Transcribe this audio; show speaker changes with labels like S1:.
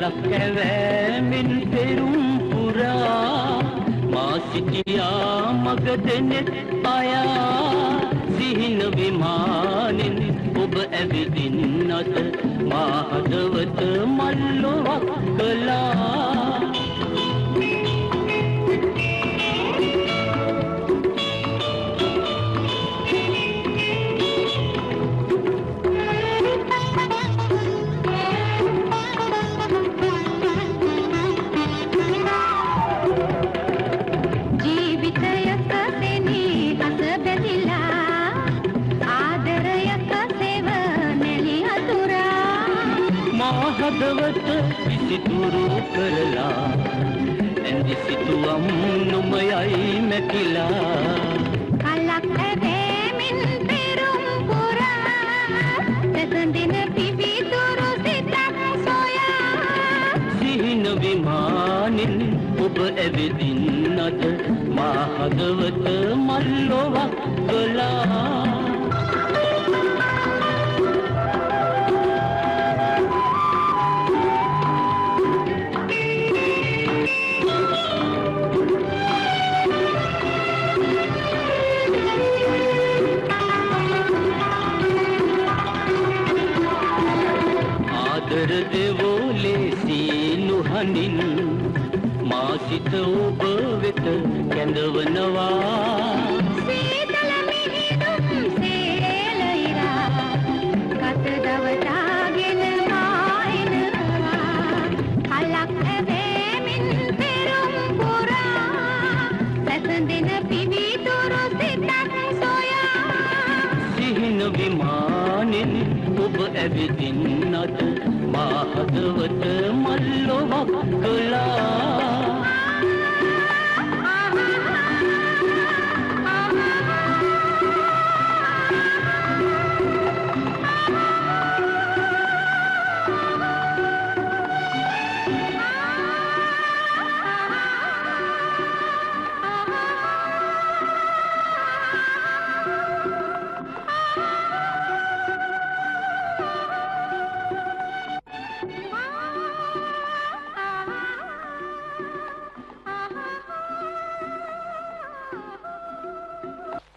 S1: ලක්කැවෑමෙන් පෙරුම් පුරා මා සිටියා මගදෙනෙත් අයා සිහින විමානෙන් ඔබ ඇවිදින් අත මා හදවත මල්ලොවක් කළා හදවත විසිතුරු කරලා ඇඳි සිතුවම් නොමයයි මැකිලා
S2: කලක් ඇදෙමින් පෙරුම් පුරා සැසඳෙන පිවිතුරු සිතක් සොයා
S1: සිහින විමානෙන් ඔබ ඇවිදින් අද මා හදවත මල්ලොවක් කළා දෙවෝලේ සීනු හඬින් මා සිත ඔබ වෙත කැඳවනවා
S2: සීතල මිහිඳුම් සේල ඉරා කත දවසාගෙන මා එනවා කලක් ඇදෙමින් පෙරුම් පුරා සැසඳෙන පිවිතුරු සිතක් සොයා
S1: සිහින විමානෙන් ඔබ ඇවිදින් අද මා හදවත මල්ලොවක් කළා